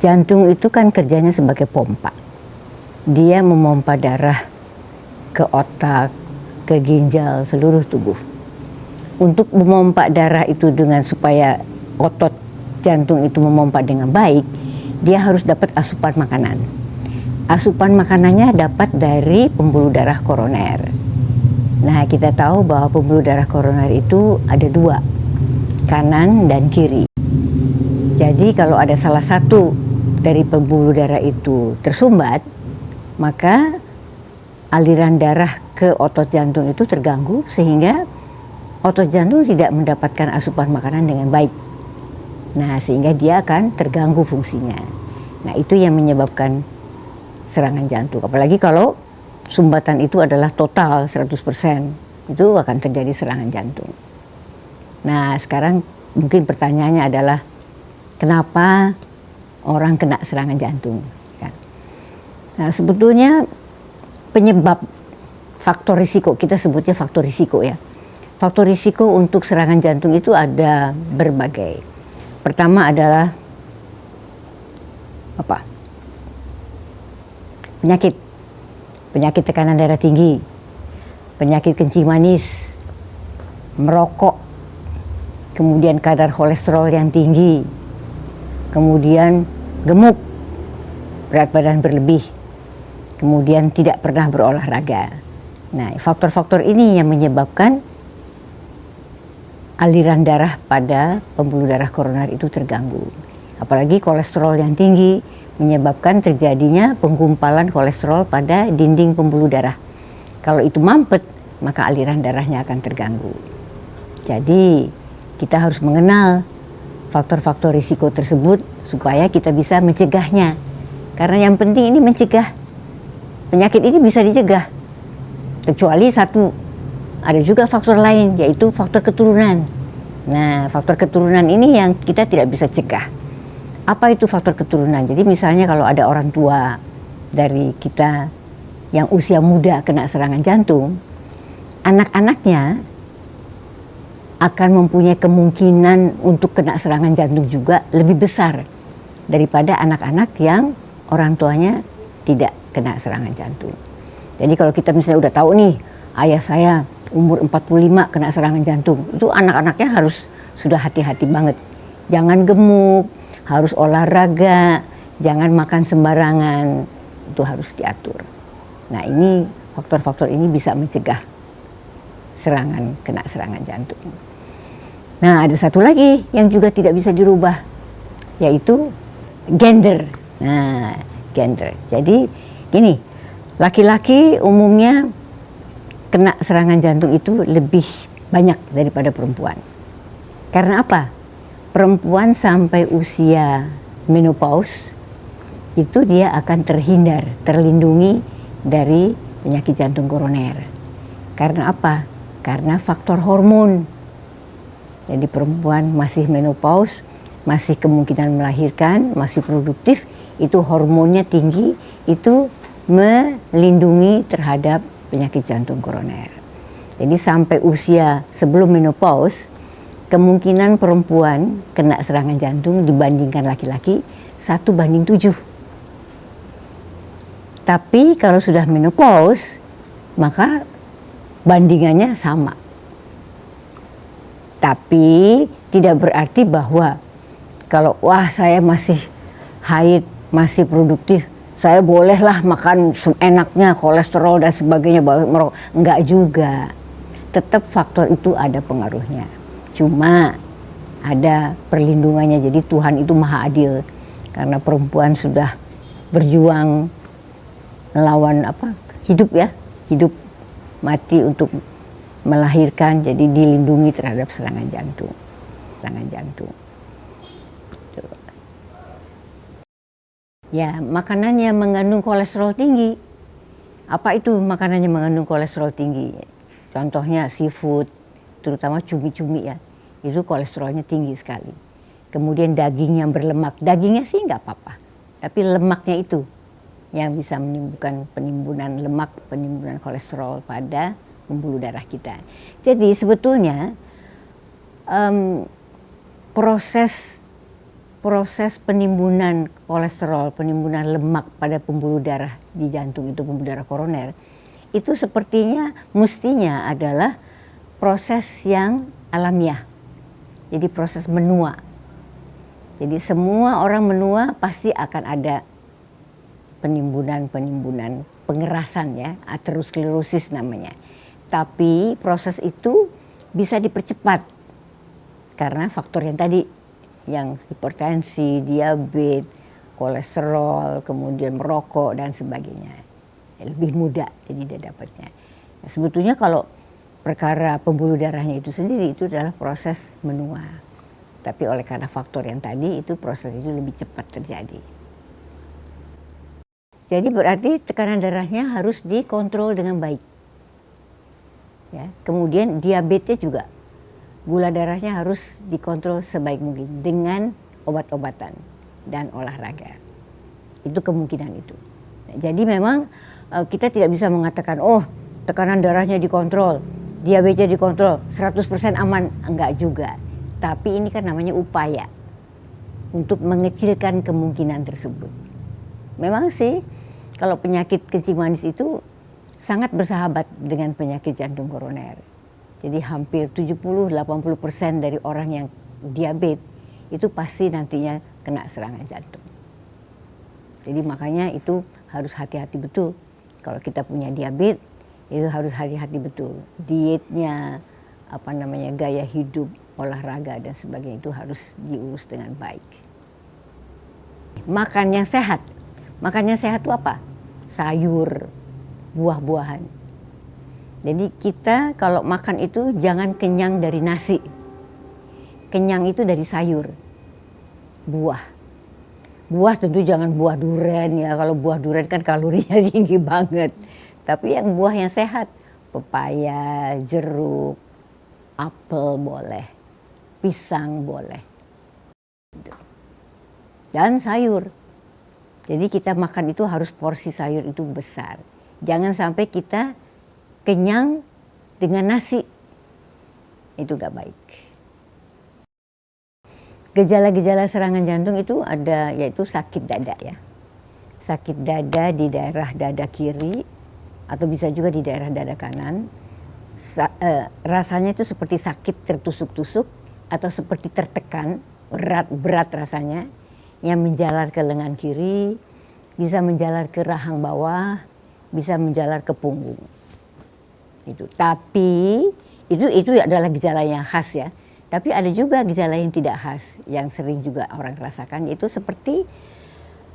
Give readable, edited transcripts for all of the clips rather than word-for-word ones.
Jantung itu kan kerjanya sebagai pompa. Dia memompa darah ke otak, ke ginjal, seluruh tubuh. Untuk memompa darah itu dengan supaya otot jantung itu memompa dengan baik, dia harus dapat asupan makanan. Asupan makanannya dapat dari pembuluh darah koroner. Nah, kita tahu bahwa pembuluh darah koroner itu ada dua, kanan dan kiri. Jadi kalau ada salah satu dari pembuluh darah itu tersumbat, maka aliran darah ke otot jantung itu terganggu sehingga otot jantung tidak mendapatkan asupan makanan dengan baik. Nah, sehingga dia akan terganggu fungsinya. Nah, itu yang menyebabkan serangan jantung. Apalagi kalau sumbatan itu adalah total 100%, itu akan terjadi serangan jantung. Nah, sekarang mungkin pertanyaannya adalah kenapa orang kena serangan jantung? Nah, sebetulnya penyebab faktor risiko, kita sebutnya faktor risiko ya. Faktor risiko untuk serangan jantung itu ada berbagai. Pertama adalah apa? Penyakit tekanan darah tinggi, penyakit kencing manis, merokok, kemudian kadar kolesterol yang tinggi, kemudian gemuk, berat badan berlebih, kemudian tidak pernah berolahraga. Nah, faktor-faktor ini yang menyebabkan aliran darah pada pembuluh darah koroner itu terganggu. Apalagi kolesterol yang tinggi menyebabkan terjadinya penggumpalan kolesterol pada dinding pembuluh darah. Kalau itu mampet, maka aliran darahnya akan terganggu. Jadi, kita harus mengenal faktor-faktor risiko tersebut supaya kita bisa mencegahnya. Karena yang penting ini mencegah. Penyakit ini bisa dicegah. Kecuali satu, ada juga faktor lain, yaitu faktor keturunan. Nah, faktor keturunan ini yang kita tidak bisa cegah. Apa itu faktor keturunan? Jadi misalnya kalau ada orang tua dari kita yang usia muda kena serangan jantung, anak-anaknya akan mempunyai kemungkinan untuk kena serangan jantung juga lebih besar daripada anak-anak yang orang tuanya tidak kena serangan jantung. Jadi kalau kita misalnya udah tahu nih, ayah saya umur 45 kena serangan jantung, itu anak-anaknya harus sudah hati-hati banget. Jangan gemuk, harus olahraga, jangan makan sembarangan, itu harus diatur. Nah, ini faktor-faktor ini bisa mencegah kena serangan jantung. Nah, ada satu lagi yang juga tidak bisa dirubah, yaitu gender. Nah, gender. Jadi gini, laki-laki umumnya kena serangan jantung itu lebih banyak daripada perempuan. Karena apa? Perempuan sampai usia menopause itu dia akan terlindungi dari penyakit jantung koroner. Karena apa? Karena faktor hormon. Jadi perempuan masih menopause, masih kemungkinan melahirkan, masih produktif, itu hormonnya tinggi, itu melindungi terhadap penyakit jantung koroner. Jadi sampai usia sebelum menopause, kemungkinan perempuan kena serangan jantung dibandingkan laki-laki 1:7. Tapi kalau sudah menopause, maka bandingannya sama. Tapi tidak berarti bahwa kalau saya masih haid, masih produktif, saya bolehlah makan enaknya, kolesterol dan sebagainya, merokok. Enggak juga. Tetap faktor itu ada pengaruhnya. Cuma ada perlindungannya. Jadi Tuhan itu maha adil. Karena perempuan sudah berjuang melawan hidup mati untuk melahirkan, jadi dilindungi terhadap serangan jantung. Ya, makanan yang mengandung kolesterol tinggi. Apa itu makanan yang mengandung kolesterol tinggi? Contohnya seafood, terutama cumi-cumi ya. Itu kolesterolnya tinggi sekali. Kemudian daging yang berlemak. Dagingnya sih nggak apa-apa. Tapi lemaknya itu yang bisa menimbulkan penimbunan lemak, penimbunan kolesterol pada pembuluh darah kita. Jadi sebetulnya proses proses penimbunan kolesterol, penimbunan lemak pada pembuluh darah di jantung itu, pembuluh darah koroner, itu sepertinya mestinya adalah proses yang alamiah. Jadi proses menua. Jadi semua orang menua pasti akan ada penimbunan, pengerasan ya, aterosklerosis namanya. Tapi proses itu bisa dipercepat karena faktor yang tadi, yang hipertensi, diabetes, kolesterol, kemudian merokok dan sebagainya. Lebih mudah jadi dia dapatnya. Nah, sebetulnya kalau perkara pembuluh darahnya itu sendiri itu adalah proses menua. Tapi oleh karena faktor yang tadi itu proses itu lebih cepat terjadi. Jadi berarti tekanan darahnya harus dikontrol dengan baik. Ya, kemudian diabetesnya juga. Gula darahnya harus dikontrol sebaik mungkin dengan obat-obatan dan olahraga. Itu kemungkinan itu. Nah, jadi memang kita tidak bisa mengatakan, oh tekanan darahnya dikontrol, diabetesnya dikontrol, 100% aman. Enggak juga. Tapi ini kan namanya upaya untuk mengecilkan kemungkinan tersebut. Memang sih kalau penyakit kencing manis itu sangat bersahabat dengan penyakit jantung koroner. Jadi hampir 70-80% dari orang yang diabetes itu pasti nantinya kena serangan jantung. Jadi makanya itu harus hati-hati betul. Kalau kita punya diabetes itu harus hati-hati betul. Dietnya, gaya hidup, olahraga dan sebagainya itu harus diurus dengan baik. Makan yang sehat. Makan yang sehat itu apa? Sayur, buah-buahan. Jadi kita kalau makan itu jangan kenyang dari nasi. Kenyang itu dari sayur, buah. Buah tentu jangan buah durian ya. Kalau buah durian kan kalorinya tinggi banget. Tapi yang buah yang sehat, pepaya, jeruk, apel boleh, pisang boleh. Dan sayur. Jadi kita makan itu harus porsi sayur itu besar. Jangan sampai kita kenyang dengan nasi, itu gak baik. Gejala-gejala serangan jantung itu ada, yaitu sakit dada ya. Sakit dada di daerah dada kiri atau bisa juga di daerah dada kanan. Rasanya itu seperti sakit tertusuk-tusuk atau seperti tertekan, berat rasanya, yang menjalar ke lengan kiri, bisa menjalar ke rahang bawah, bisa menjalar ke punggung. Itu. Tapi itu adalah gejala yang khas ya. Tapi ada juga gejala yang tidak khas yang sering juga orang rasakan, yaitu seperti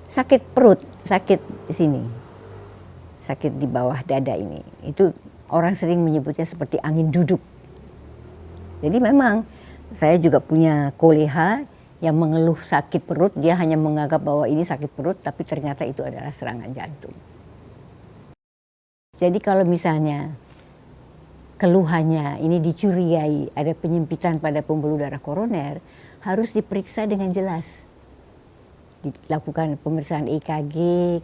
sakit perut, sakit sini, sakit di bawah dada ini. Itu orang sering menyebutnya seperti angin duduk. Jadi memang saya juga punya kolega yang mengeluh sakit perut, dia hanya menganggap bahwa ini sakit perut, tapi ternyata itu adalah serangan jantung. Jadi kalau misalnya keluhannya ini dicurigai ada penyempitan pada pembuluh darah koroner, harus diperiksa dengan jelas. Dilakukan pemeriksaan EKG,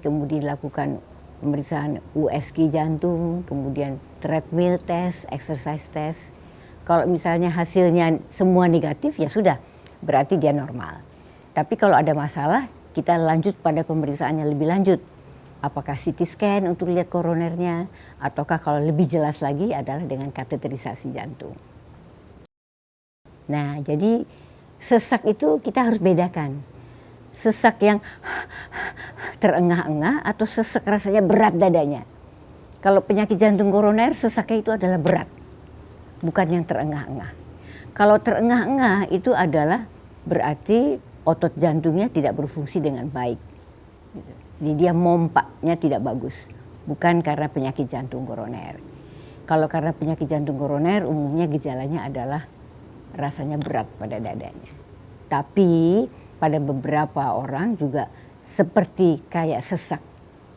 kemudian dilakukan pemeriksaan USG jantung, kemudian treadmill test, exercise test. Kalau misalnya hasilnya semua negatif, ya sudah, berarti dia normal. Tapi kalau ada masalah, kita lanjut pada pemeriksaannya lebih lanjut. Apakah CT scan untuk lihat koronernya, ataukah kalau lebih jelas lagi adalah dengan kateterisasi jantung. Nah, jadi sesak itu kita harus bedakan. Sesak yang terengah-engah atau sesak rasanya berat dadanya. Kalau penyakit jantung koroner, sesaknya itu adalah berat, bukan yang terengah-engah. Kalau terengah-engah itu adalah berarti otot jantungnya tidak berfungsi dengan baik. Jadi dia mompaknya tidak bagus, bukan karena penyakit jantung koroner. Kalau karena penyakit jantung koroner, umumnya gejalanya adalah rasanya berat pada dadanya. Tapi pada beberapa orang juga seperti kayak sesak.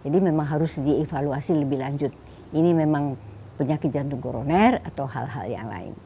Jadi memang harus dievaluasi lebih lanjut. Ini memang penyakit jantung koroner atau hal-hal yang lain.